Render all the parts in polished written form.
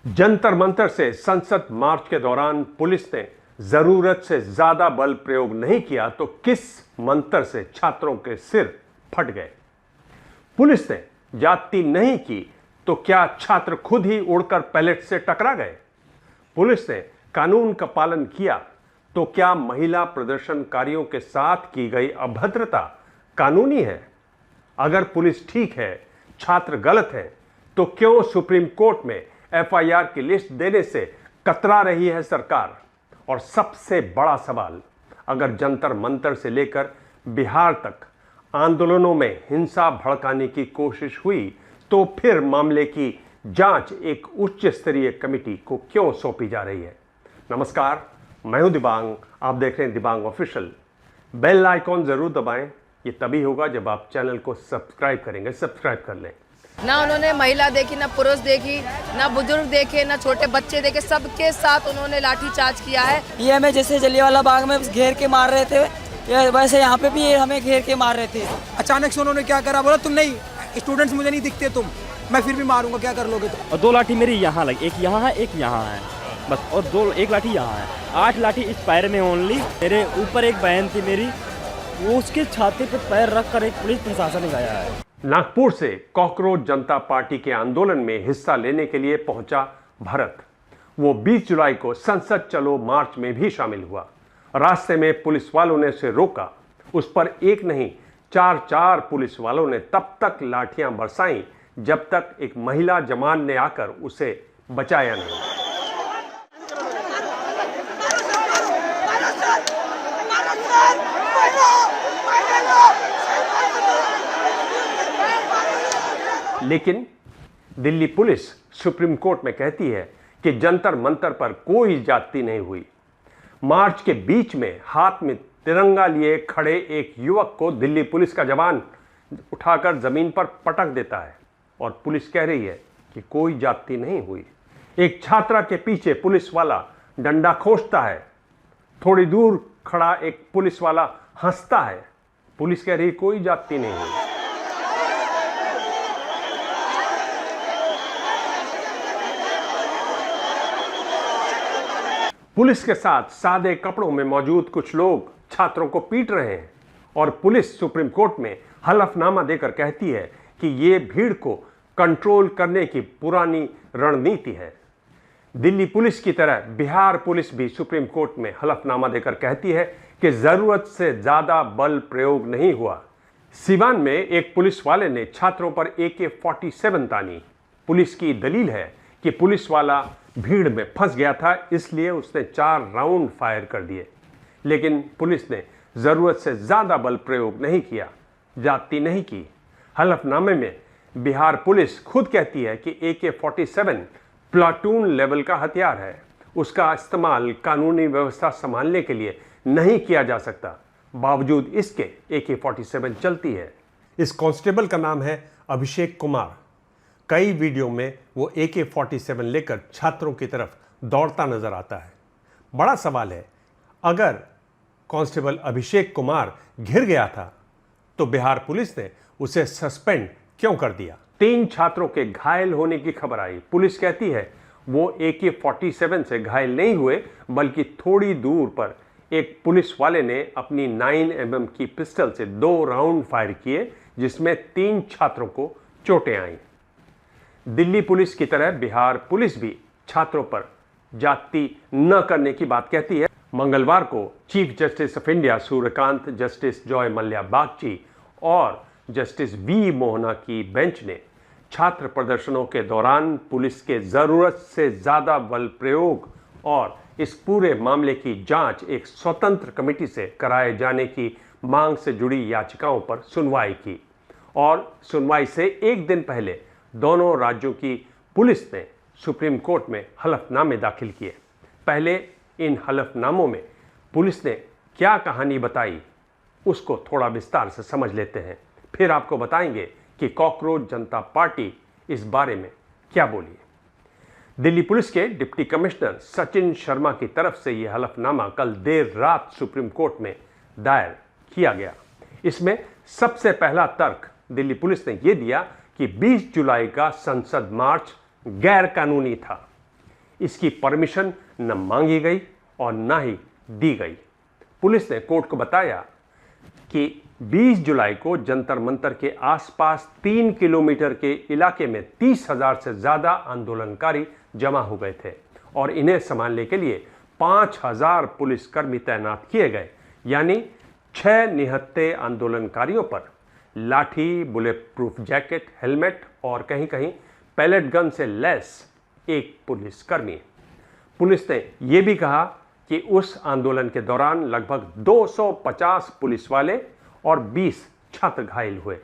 जंतर मंतर से संसद मार्च के दौरान पुलिस ने जरूरत से ज्यादा बल प्रयोग नहीं किया तो किस मंत्र से छात्रों के सिर फट गए। पुलिस ने ज्यादती नहीं की तो क्या छात्र खुद ही उड़कर पैलेट से टकरा गए। पुलिस ने कानून का पालन किया तो क्या महिला प्रदर्शनकारियों के साथ की गई अभद्रता कानूनी है। अगर पुलिस ठीक है, छात्र गलत है, तो क्यों सुप्रीम कोर्ट में एफआईआर की लिस्ट देने से कतरा रही है सरकार। और सबसे बड़ा सवाल, अगर जंतर मंतर से लेकर बिहार तक आंदोलनों में हिंसा भड़काने की कोशिश हुई तो फिर मामले की जांच एक उच्च स्तरीय कमेटी को क्यों सौंपी जा रही है। नमस्कार, मैं हूं दिबांग, आप देख रहे हैं दिबांग ऑफिशियल। बेल आइकॉन जरूर दबाएं, ये तभी होगा जब आप चैनल को सब्सक्राइब करेंगे। सब्सक्राइब कर लें। ना उन्होंने महिला देखी, ना पुरुष देखी, ना बुजुर्ग देखे, ना छोटे बच्चे देखे, सबके साथ उन्होंने लाठीचार्ज किया है। ये हमें जैसे जलियांवाला बाग में घेर के मार रहे थे, वैसे यहाँ पे भी ये हमें घेर के मार रहे थे। अचानक से उन्होंने क्या करा, बोला तुम नहीं, स्टूडेंट्स मुझे नहीं दिखते, तुम मैं फिर भी मारूंगा, क्या कर लोगे तुम। और दो लाठी मेरी यहाँ लगी, एक यहाँ है एक यहाँ है बस, और एक लाठी यहाँ है। 8 लाठी इस पैर में ओनली। मेरे ऊपर एक बहन थी मेरी, वो उसके छाती पे पैर रख कर एक पुलिस प्रशासन गया है। नागपुर से कॉकरोच जनता पार्टी के आंदोलन में हिस्सा लेने के लिए पहुंचा भरत। वो 20 जुलाई को संसद चलो मार्च में भी शामिल हुआ। रास्ते में पुलिस वालों ने उसे रोका। उस पर एक नहीं 4 पुलिस वालों ने तब तक लाठियां बरसाईं जब तक एक महिला जवान ने आकर उसे बचाया नहीं। लेकिन दिल्ली पुलिस सुप्रीम कोर्ट में कहती है कि जंतर मंतर पर कोई ज्यादती नहीं हुई। मार्च के बीच में हाथ में तिरंगा लिए खड़े एक युवक को दिल्ली पुलिस का जवान उठाकर जमीन पर पटक देता है और पुलिस कह रही है कि कोई ज्यादती नहीं हुई। एक छात्रा के पीछे पुलिस वाला डंडा खोसता है। थोड़ी दूर खड़ा एक पुलिस वाला हंसता है। पुलिस कह रही कोई ज्यादती नहीं हुई। पुलिस के साथ सादे कपड़ों में मौजूद कुछ लोग छात्रों को पीट रहे हैं और पुलिस सुप्रीम कोर्ट में हलफनामा देकर कहती है कि ये भीड़ को कंट्रोल करने की पुरानी रणनीति है। दिल्ली पुलिस की तरह बिहार पुलिस भी सुप्रीम कोर्ट में हलफनामा देकर कहती है कि जरूरत से ज्यादा बल प्रयोग नहीं हुआ। सिवान में एक पुलिस वाले ने छात्रों पर AK-47 तानी। पुलिस की दलील है कि पुलिस वाला भीड़ में फंस गया था, इसलिए उसने 4 राउंड फायर कर दिए। लेकिन पुलिस ने जरूरत से ज्यादा बल प्रयोग नहीं किया, ज्यादती नहीं की। हलफनामे में बिहार पुलिस खुद कहती है कि AK-47 प्लाटून लेवल का हथियार है। उसका इस्तेमाल कानूनी व्यवस्था संभालने के लिए नहीं किया जा सकता। बावजूद इसके AK-47 चलती है। इस कांस्टेबल का नाम है अभिषेक कुमार। कई वीडियो में वो AK-47 लेकर छात्रों की तरफ दौड़ता नजर आता है। बड़ा सवाल है, अगर कांस्टेबल अभिषेक कुमार घिर गया था तो बिहार पुलिस ने उसे सस्पेंड क्यों कर दिया। 3 छात्रों के घायल होने की खबर आई। पुलिस कहती है वो AK-47 से घायल नहीं हुए, बल्कि थोड़ी दूर पर एक पुलिस वाले ने अपनी 9mm की पिस्टल से 2 राउंड फायर किए, जिसमें 3 छात्रों को चोटें आईं। दिल्ली पुलिस की तरह बिहार पुलिस भी छात्रों पर ज्यादती न करने की बात कहती है। मंगलवार को chief justice of India Suryakant, justice Joy Mallya Bagchi और जस्टिस V मोहना की बेंच ने छात्र प्रदर्शनों के दौरान पुलिस के जरूरत से ज्यादा बल प्रयोग और इस पूरे मामले की जांच एक स्वतंत्र कमेटी से कराए जाने की मांग से जुड़ी याचिकाओं पर सुनवाई की। और सुनवाई से एक दिन पहले दोनों राज्यों की पुलिस ने सुप्रीम कोर्ट में हलफनामे दाखिल किए। पहले इन हलफनामों में पुलिस ने क्या कहानी बताई, उसको थोड़ा विस्तार से समझ लेते हैं। फिर आपको बताएंगे कि कॉकरोच जनता पार्टी इस बारे में क्या बोली। दिल्ली पुलिस के डिप्टी कमिश्नर सचिन शर्मा की तरफ से यह हलफनामा कल देर रात सुप्रीम कोर्ट में दायर किया गया। इसमें सबसे पहला तर्क दिल्ली पुलिस ने यह दिया कि 20 जुलाई का संसद मार्च गैर कानूनी था। इसकी परमिशन न मांगी गई और न ही दी गई। पुलिस ने कोर्ट को बताया कि 20 जुलाई को जंतर मंतर के आसपास 3 किलोमीटर के इलाके में 30,000 से ज्यादा आंदोलनकारी जमा हो गए थे और इन्हें संभालने के लिए 5,000 पुलिसकर्मी तैनात किए गए। यानी 6 निहत्थे आंदोलनकारियों पर लाठी, बुलेट प्रूफ जैकेट, हेलमेट और कहीं कहीं पैलेट गन से लैस एक पुलिसकर्मी। पुलिस ने यह भी कहा कि उस आंदोलन के दौरान लगभग 250 पुलिस वाले और 20 छात्र घायल हुए।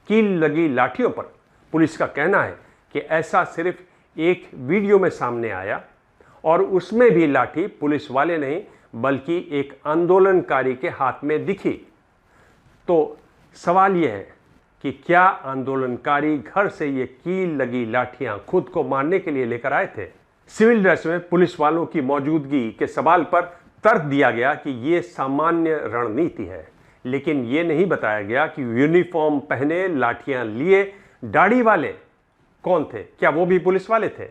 कील लगी लाठियों पर पुलिस का कहना है कि ऐसा सिर्फ एक वीडियो में सामने आया और उसमें भी लाठी पुलिस वाले नहीं बल्कि एक आंदोलनकारी के हाथ में दिखी। तो सवाल यह है कि क्या आंदोलनकारी घर से ये कील लगी लाठियां खुद को मारने के लिए लेकर आए थे? सिविल ड्रेस में पुलिस वालों की मौजूदगी के सवाल पर तर्क दिया गया कि ये सामान्य रणनीति है, लेकिन ये नहीं बताया गया कि यूनिफॉर्म पहने लाठियां लिए दाढ़ी वाले कौन थे, क्या वो भी पुलिस वाले थे?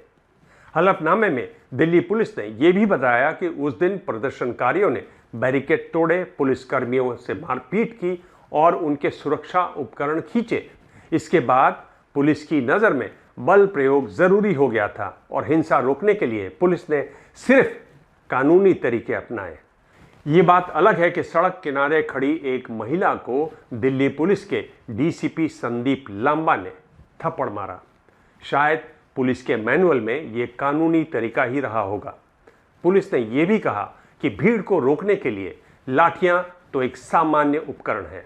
हलफनामे में दिल्ली पुलिस ने यह भी बताया कि उस दिन प्रदर्शनकारियों ने बैरिकेड तोड़े, पुलिसकर्मियों से मारपीट की और उनके सुरक्षा उपकरण खींचे। इसके बाद पुलिस की नजर में बल प्रयोग जरूरी हो गया था और हिंसा रोकने के लिए पुलिस ने सिर्फ कानूनी तरीके अपनाए। ये बात अलग है कि सड़क किनारे खड़ी एक महिला को दिल्ली पुलिस के डीसीपी संदीप लांबा ने थप्पड़ मारा। शायद पुलिस के मैनुअल में ये कानूनी तरीका ही रहा होगा। पुलिस ने यह भी कहा कि भीड़ को रोकने के लिए लाठियां तो एक सामान्य उपकरण है,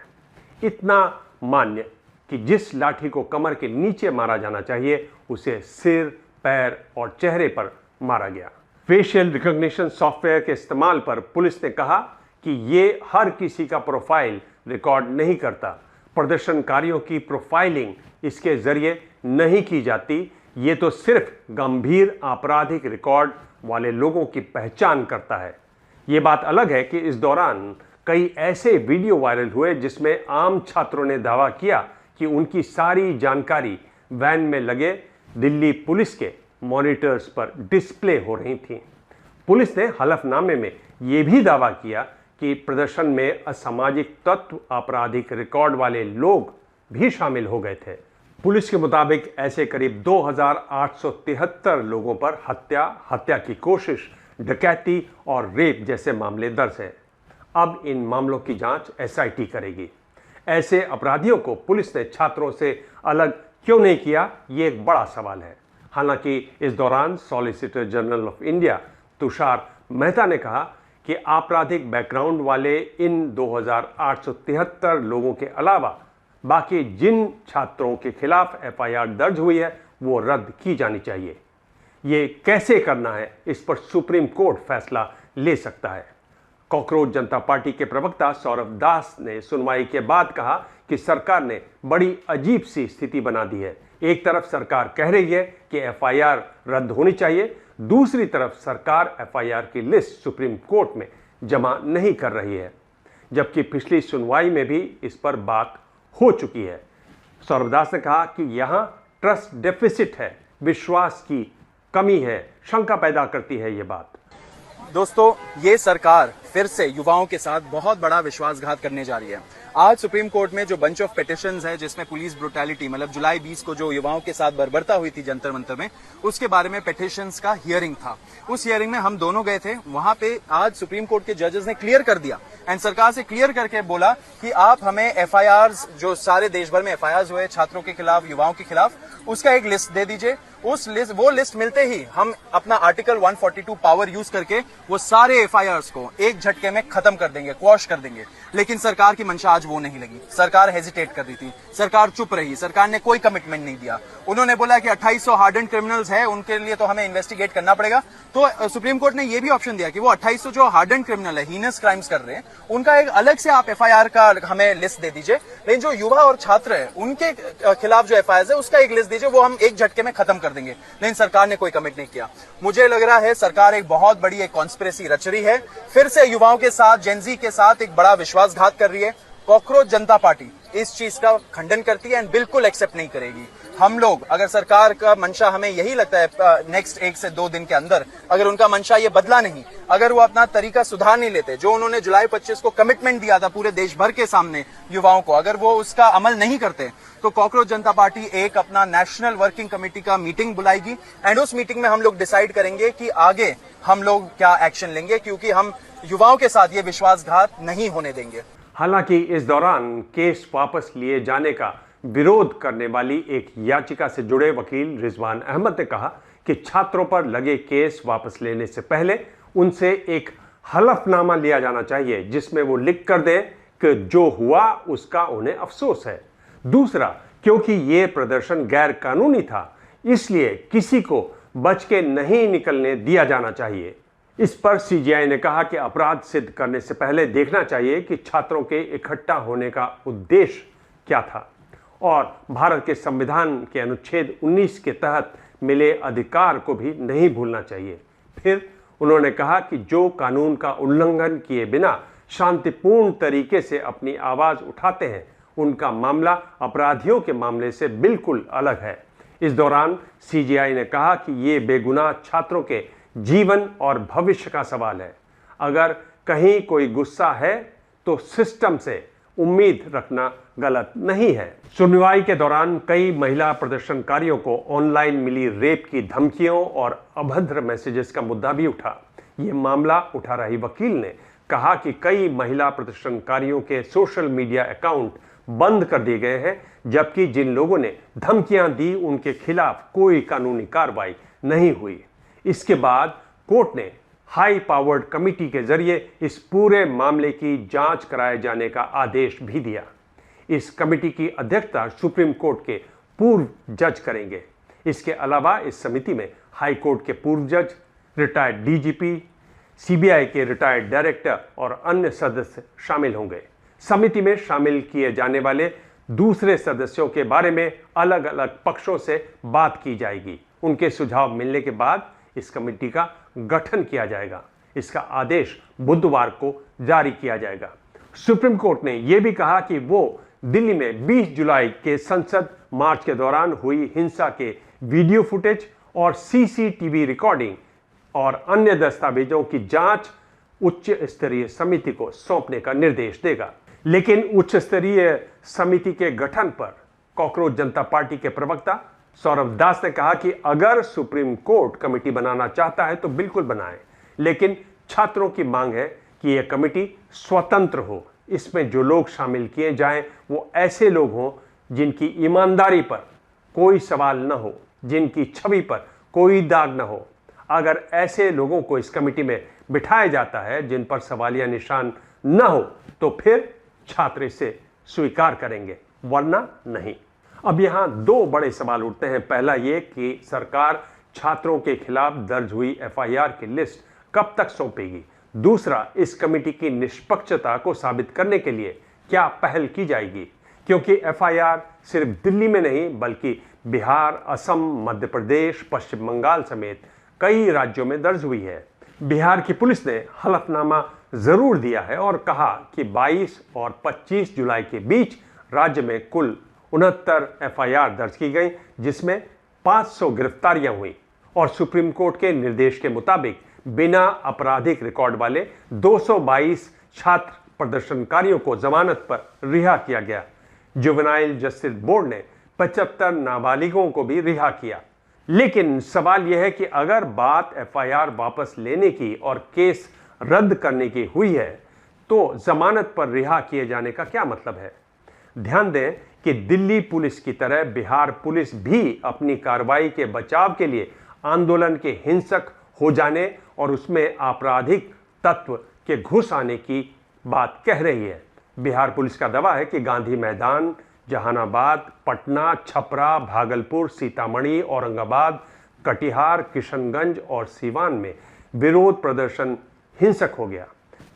इतना मान्य कि जिस लाठी को कमर के नीचे मारा जाना चाहिए उसे सिर, पैर और चेहरे पर मारा गया। फेशियल रिकॉग्निशन सॉफ्टवेयर के इस्तेमाल पर पुलिस ने कहा कि ये हर किसी का प्रोफाइल रिकॉर्ड नहीं करता। प्रदर्शनकारियों की प्रोफाइलिंग इसके जरिए नहीं की जाती। ये तो सिर्फ गंभीर आपराधिक रिकॉर्ड वाले लोगों की पहचान करता है। ये बात अलग है कि इस दौरान कई ऐसे वीडियो वायरल हुए जिसमें आम छात्रों ने दावा किया कि उनकी सारी जानकारी वैन में लगे दिल्ली पुलिस के मॉनिटर्स पर डिस्प्ले हो रही थी। पुलिस ने हलफनामे में यह भी दावा किया कि प्रदर्शन में असामाजिक तत्व, आपराधिक रिकॉर्ड वाले लोग भी शामिल हो गए थे। पुलिस के मुताबिक ऐसे करीब 2,873 लोगों पर हत्या की कोशिश, डकैती और रेप जैसे मामले दर्ज हैं। अब इन मामलों की जांच एसआईटी करेगी। ऐसे अपराधियों को पुलिस ने छात्रों से अलग क्यों नहीं किया, ये एक बड़ा सवाल है। हालांकि इस दौरान solicitor general of India Tushar Mehta ने कहा कि आपराधिक बैकग्राउंड वाले इन 2,873 लोगों के अलावा बाकी जिन छात्रों के खिलाफ एफआईआर दर्ज हुई है वो रद्द की जानी चाहिए। ये कैसे करना है, इस पर सुप्रीम कोर्ट फैसला ले सकता है। कॉकरोच जनता पार्टी के प्रवक्ता सौरभ दास ने सुनवाई के बाद कहा कि सरकार ने बड़ी अजीब सी स्थिति बना दी है। एक तरफ सरकार कह रही है कि एफआईआर रद्द होनी चाहिए, दूसरी तरफ सरकार एफआईआर की लिस्ट सुप्रीम कोर्ट में जमा नहीं कर रही है, जबकि पिछली सुनवाई में भी इस पर बात हो चुकी है। सौरभ दास ने कहा कि यहां ट्रस्ट डेफिसिट है, विश्वास की कमी है, शंका पैदा करती है ये बात। दोस्तों, ये सरकार फिर से युवाओं के साथ बहुत बड़ा विश्वासघात करने जा रही है। आज सुप्रीम कोर्ट में जो बंच ऑफ पिटिशंस है जिसमें पुलिस ब्रुटैलिटी मतलब जुलाई 20 को जो युवाओं के साथ बर्बरता हुई थी जंतर मंतर में, उसके बारे में पिटिशंस का हियरिंग था। उस हियरिंग में हम दोनों गए थे। वहां पे आज सुप्रीम कोर्ट के जजेस ने क्लियर कर दिया एंड सरकार से क्लियर करके बोला कि आप हमें एफआईआर्स जो सारे देश भर में एफआईआर्स हुए छात्रों के खिलाफ, युवाओं के खिलाफ, उसका एक लिस्ट दे दीजिए। वो लिस्ट मिलते ही हम अपना आर्टिकल 142 पावर यूज करके वो सारे एफआईआर्स को एक झटके में खत्म कर देंगे, क्वॉश कर देंगे। लेकिन सरकार की मंशा आज वो नहीं लगी। सरकार हेजिटेट कर रही थी, सरकार चुप रही, सरकार ने कोई कमिटमेंट नहीं दिया। उन्होंने बोला कि 2800 हार्डेंड क्रिमिनल्स है, उनके लिए तो हमें इन्वेस्टिगेट करना पड़ेगा। तो सुप्रीम कोर्ट ने ये भी ऑप्शन दिया कि वो 2800 जो हार्डेंड क्रिमिनल है, हीनस क्राइम्स कर रहे हैं, उनका एक अलग से आप एफआईआर का हमें लिस्ट दे दीजिए। लेकिन जो युवा और छात्र है उनके खिलाफ जो एफआईआर है उसका एक लिस्ट दीजिए, वो हम एक झटके में खत्म कर देंगे। लेकिन सरकार ने कोई कमिट नहीं किया। मुझे लग रहा है सरकार एक बहुत बड़ी एक कॉन्स्पिरेसी रच रही है, फिर से युवाओं के साथ, जेनजी के साथ एक बड़ा विश्वासघात कर रही है। कॉकरोच जनता पार्टी इस चीज का खंडन करती है एंड बिल्कुल एक्सेप्ट नहीं करेगी। हम लोग, अगर सरकार का मंशा हमें यही लगता है नेक्स्ट 1 से 2 दिन के अंदर, अगर उनका मंशा ये बदला नहीं, अगर वो अपना तरीका सुधार नहीं लेते, जो उन्होंने जुलाई 25 को कमिटमेंट दिया था पूरे देश भर के सामने युवाओं को, अगर वो उसका अमल नहीं करते, तो कॉकरोच जनता पार्टी एक अपना नेशनल वर्किंग कमेटी का मीटिंग बुलाएगी एंड उस मीटिंग में हम लोग डिसाइड करेंगे कि आगे हम लोग क्या एक्शन लेंगे, क्योंकि हम युवाओं के साथ ये विश्वासघात नहीं होने देंगे। हालांकि इस दौरान केस वापस लिए जाने का विरोध करने वाली एक याचिका से जुड़े वकील रिजवान अहमद ने कहा कि छात्रों पर लगे केस वापस लेने से पहले उनसे एक हलफनामा लिया जाना चाहिए जिसमें वो लिख कर दें कि जो हुआ उसका उन्हें अफसोस है। दूसरा, क्योंकि ये प्रदर्शन गैर कानूनी था, इसलिए किसी को बच के नहीं निकलने दिया जाना चाहिए। इस पर सीजेआई ने कहा कि अपराध सिद्ध करने से पहले देखना चाहिए कि छात्रों के इकट्ठा होने का उद्देश्य क्या था और भारत के संविधान के अनुच्छेद 19 के तहत मिले अधिकार को भी नहीं भूलना चाहिए। फिर उन्होंने कहा कि जो कानून का उल्लंघन किए बिना शांतिपूर्ण तरीके से अपनी आवाज उठाते हैं, उनका मामला अपराधियों के मामले से बिल्कुल अलग है। इस दौरान सीजेआई ने कहा कि ये बेगुनाह छात्रों के जीवन और भविष्य का सवाल है। अगर कहीं कोई गुस्सा है तो सिस्टम से उम्मीद रखना गलत नहीं है। सुनवाई के दौरान कई महिला प्रदर्शनकारियों को ऑनलाइन मिली रेप की धमकियों और अभद्र मैसेजेस का मुद्दा भी उठा। ये मामला उठा रही वकील ने कहा कि कई महिला प्रदर्शनकारियों के सोशल मीडिया अकाउंट बंद कर दिए गए हैं, जबकि जिन लोगों ने धमकियां दी उनके खिलाफ कोई कानूनी कार्रवाई नहीं हुई। इसके बाद कोर्ट ने हाई पावर्ड कमेटी के जरिए इस पूरे मामले की जांच कराए जाने का आदेश भी दिया। इस कमेटी की अध्यक्षता सुप्रीम कोर्ट के पूर्व जज करेंगे। इसके अलावा इस समिति में हाई कोर्ट के पूर्व जज, रिटायर्ड डीजीपी, सीबीआई के रिटायर्ड डायरेक्टर और अन्य सदस्य शामिल होंगे। समिति में शामिल किए जाने वाले दूसरे सदस्यों के बारे में अलग अलग पक्षों से बात की जाएगी। उनके सुझाव मिलने के बाद इस कमेटी का गठन किया जाएगा। इसका आदेश बुधवार को जारी किया जाएगा। सुप्रीम कोर्ट ने यह भी कहा कि वो दिल्ली में 20 जुलाई के संसद मार्च के दौरान हुई हिंसा के वीडियो फुटेज और सीसीटीवी रिकॉर्डिंग और अन्य दस्तावेजों की जांच उच्च स्तरीय समिति को सौंपने का निर्देश देगा। लेकिन उच्च स्तरीय समिति के गठन पर कॉकरोच जनता पार्टी के प्रवक्ता सौरभ दास ने कहा कि अगर सुप्रीम कोर्ट कमेटी बनाना चाहता है तो बिल्कुल बनाए, लेकिन छात्रों की मांग है कि यह कमेटी स्वतंत्र हो। इसमें जो लोग शामिल किए जाएं वो ऐसे लोग हों जिनकी ईमानदारी पर कोई सवाल न हो, जिनकी छवि पर कोई दाग न हो। अगर ऐसे लोगों को इस कमेटी में बिठाया जाता है जिन पर सवालिया निशान न हो, तो फिर छात्र इसे स्वीकार करेंगे, वरना नहीं। अब यहां दो बड़े सवाल उठते हैं। पहला ये कि सरकार छात्रों के खिलाफ दर्ज हुई एफआईआर की लिस्ट कब तक सौंपेगी। दूसरा, इस कमेटी की निष्पक्षता को साबित करने के लिए क्या पहल की जाएगी, क्योंकि एफआईआर सिर्फ दिल्ली में नहीं बल्कि बिहार, असम, मध्य प्रदेश, पश्चिम बंगाल समेत कई राज्यों में दर्ज हुई है। बिहार की पुलिस ने हलफनामा जरूर दिया है और कहा कि 22 और 25 जुलाई के बीच राज्य में कुल 69 एफआईआर दर्ज की गई, जिसमें 500 गिरफ्तारियां हुई और सुप्रीम कोर्ट के निर्देश के मुताबिक बिना आपराधिक रिकॉर्ड वाले 222 छात्र प्रदर्शनकारियों को जमानत पर रिहा किया गया। जुवेनाइल जस्टिस बोर्ड ने 75 नाबालिगों को भी रिहा किया। लेकिन सवाल यह है कि अगर बात एफआईआर वापस लेने की और केस रद्द करने की हुई है, तो जमानत पर रिहा किए जाने का क्या मतलब है। ध्यान दें कि दिल्ली पुलिस की तरह बिहार पुलिस भी अपनी कार्रवाई के बचाव के लिए आंदोलन के हिंसक हो जाने और उसमें आपराधिक तत्व के घुस आने की बात कह रही है। बिहार पुलिस का दावा है कि गांधी मैदान, जहानाबाद, पटना, छपरा, भागलपुर, सीतामढ़ी, औरंगाबाद, कटिहार, किशनगंज और सीवान में विरोध प्रदर्शन हिंसक हो गया।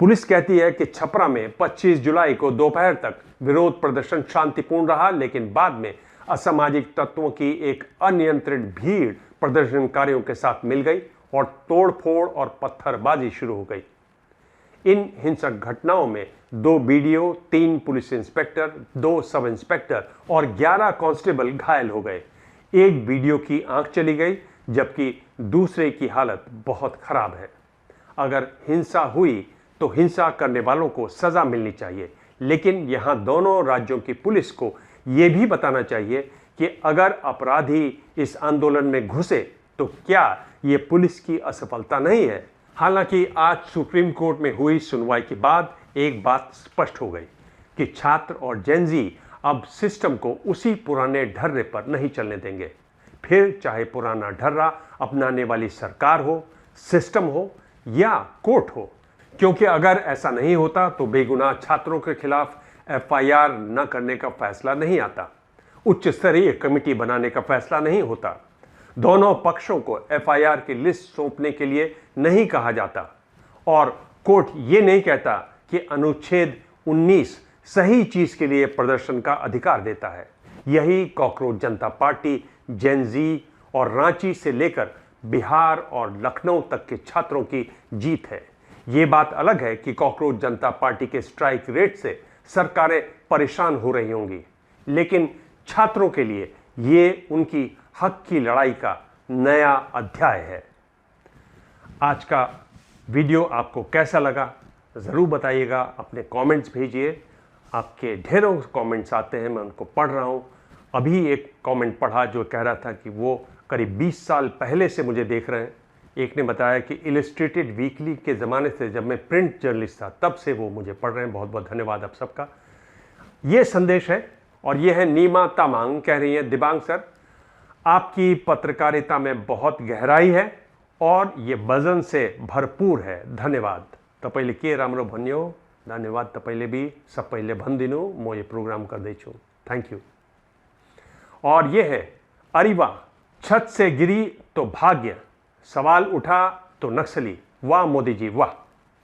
पुलिस कहती है कि छपरा में 25 जुलाई को दोपहर तक विरोध प्रदर्शन शांतिपूर्ण रहा, लेकिन बाद में असामाजिक तत्वों की एक अनियंत्रित भीड़ प्रदर्शनकारियों के साथ मिल गई और तोड़फोड़ और पत्थरबाजी शुरू हो गई। इन हिंसक घटनाओं में 2 BDO, 3 police inspector, 2 sub inspector और 11 कांस्टेबल घायल हो गए। एक वीडियो की आंख चली गई जबकि दूसरे की हालत बहुत खराब है। अगर हिंसा हुई तो हिंसा करने वालों को सजा मिलनी चाहिए, लेकिन यहां दोनों राज्यों की पुलिस को यह भी बताना चाहिए कि अगर अपराधी इस आंदोलन में घुसे तो क्या यह पुलिस की असफलता नहीं है। हालांकि आज सुप्रीम कोर्ट में हुई सुनवाई के बाद एक बात स्पष्ट हो गई कि छात्र और जेनजी अब सिस्टम को उसी पुराने ढर्रे पर नहीं चलने देंगे, फिर चाहे पुराना ढर्रा अपनाने वाली सरकार हो, सिस्टम हो या कोर्ट हो। क्योंकि अगर ऐसा नहीं होता तो बेगुनाह छात्रों के खिलाफ FIR न करने का फैसला नहीं आता, उच्च स्तरीय कमेटी बनाने का फैसला नहीं होता, दोनों पक्षों को FIR की लिस्ट सौंपने के लिए नहीं कहा जाता और कोर्ट ये नहीं कहता कि अनुच्छेद 19 सही चीज के लिए प्रदर्शन का अधिकार देता है। यही कॉकरोच जनता पार्टी, जेनजी और रांची से लेकर बिहार और लखनऊ तक के छात्रों की जीत है। ये बात अलग है कि कॉकरोच जनता पार्टी के स्ट्राइक रेट से सरकारें परेशान हो रही होंगी, लेकिन छात्रों के लिए ये उनकी हक की लड़ाई का नया अध्याय है। आज का वीडियो आपको कैसा लगा ज़रूर बताइएगा, अपने कमेंट्स भेजिए। आपके ढेरों कमेंट्स आते हैं, मैं उनको पढ़ रहा हूँ। अभी एक कमेंट पढ़ा जो कह रहा था कि वो करीब 20 साल पहले से मुझे देख रहे हैं। एक ने बताया कि इलस्ट्रेटेड वीकली के ज़माने से, जब मैं प्रिंट जर्नलिस्ट था, तब से वो मुझे पढ़ रहे हैं। बहुत बहुत धन्यवाद आप सबका। ये संदेश है और ये है नीमा तामांग, कह रही है, दिबांग सर आपकी पत्रकारिता में बहुत गहराई है और ये वजन से भरपूर है, धन्यवाद। तपैले के राम्रो भन्यो, धन्यवाद। तपैले भी सब पहले भनिदिनु, म ये प्रोग्राम गर्दैछु, थैंक यू। और ये है अरिवा, छत से गिरी तो भाग्य, सवाल उठा तो नक्सली, वाह मोदी जी वाह।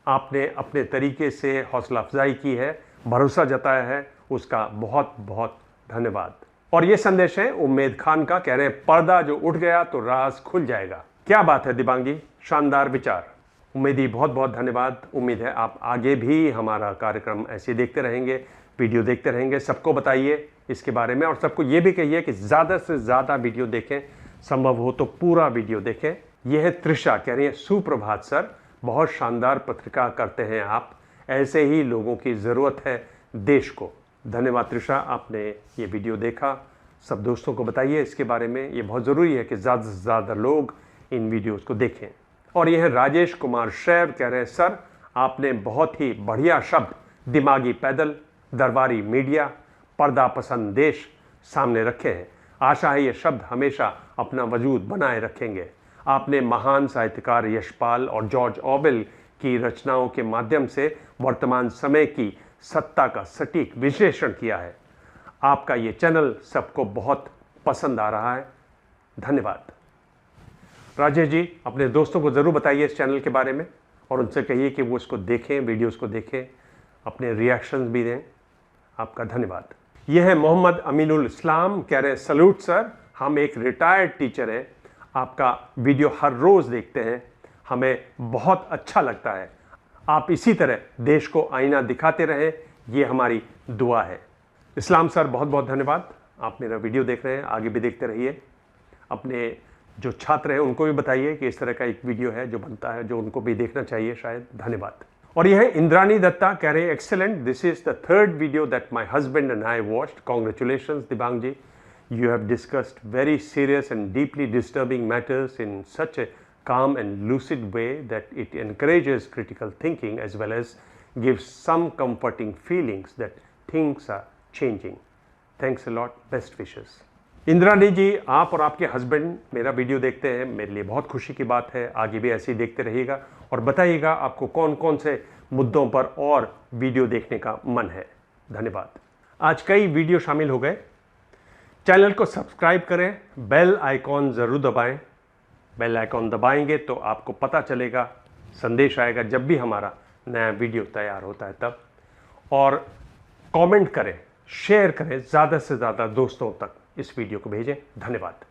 आपने अपने तरीके से हौसला अफजाई की है, भरोसा जताया है, उसका बहुत बहुत धन्यवाद। और ये संदेश है उम्मेद खान का, कह रहे हैं पर्दा जो उठ गया तो राज खुल जाएगा। क्या बात है दिबांगी, शानदार विचार। उम्मीदी बहुत बहुत धन्यवाद। उम्मीद है आप आगे भी हमारा कार्यक्रम ऐसे देखते रहेंगे, वीडियो देखते रहेंगे। सबको बताइए इसके बारे में और सबको ये भी कहिए कि ज़्यादा से ज़्यादा वीडियो देखें, संभव हो तो पूरा वीडियो देखें। यह है त्रिशा, कह रही है सुप्रभात सर, बहुत शानदार पत्रिका करते हैं आप, ऐसे ही लोगों की ज़रूरत है देश को। धन्यवाद त्रिशा, आपने ये वीडियो देखा। सब दोस्तों को बताइए इसके बारे में, ये बहुत ज़रूरी है कि ज़्यादा से ज़्यादा लोग इन वीडियोज़ को देखें। और यह है राजेश कुमार शैव, कह रहे हैं सर आपने बहुत ही बढ़िया शब्द दिमागी पैदल, दरबारी मीडिया, पर्दा पसंद देश सामने रखे हैं। आशा है ये शब्द हमेशा अपना वजूद बनाए रखेंगे। आपने महान साहित्यकार यशपाल और जॉर्ज ऑवेल की रचनाओं के माध्यम से वर्तमान समय की सत्ता का सटीक विश्लेषण किया है। आपका ये चैनल सबको बहुत पसंद आ रहा है, धन्यवाद। राजेश जी, अपने दोस्तों को ज़रूर बताइए इस चैनल के बारे में और उनसे कहिए कि वो इसको देखें, वीडियोस को देखें, अपने रिएक्शंस भी दें। आपका धन्यवाद। यह है मोहम्मद अमीनुल इस्लाम, कह रहे हैं सल्यूट सर, हम एक रिटायर्ड टीचर हैं, आपका वीडियो हर रोज़ देखते हैं, हमें बहुत अच्छा लगता है। आप इसी तरह देश को आईना दिखाते रहें, ये हमारी दुआ है। इस्लाम सर बहुत बहुत धन्यवाद, आप मेरा वीडियो देख रहे हैं, आगे भी देखते रहिए। अपने जो छात्र हैं उनको भी बताइए कि इस तरह का एक वीडियो है जो बनता है, जो उनको भी देखना चाहिए शायद। धन्यवाद। और यह है इंद्रानी दत्ता, कह रहे हैं excellent, this is the third video that my husband and I watched, congratulations Dibang ji, you have discussed very serious and deeply disturbing matters in such a calm and lucid way that it encourages critical thinking as well as gives some comforting feelings that things are changing. Thanks a lot, best wishes. Indrani ji, आप और आपके husband मेरा video देखते हैं, मेरे लिए बहुत खुशी की बात है। आगे भी ऐसे ही देखते रहिएगा और बताइएगा आपको कौन कौन से मुद्दों पर और वीडियो देखने का मन है। धन्यवाद। आज कई वीडियो शामिल हो गए। चैनल को सब्सक्राइब करें, बेल आइकॉन ज़रूर दबाएं। बेल आइकॉन दबाएंगे तो आपको पता चलेगा, संदेश आएगा जब भी हमारा नया वीडियो तैयार होता है तब। और कमेंट करें, शेयर करें, ज़्यादा से ज़्यादा दोस्तों तक इस वीडियो को भेजें। धन्यवाद।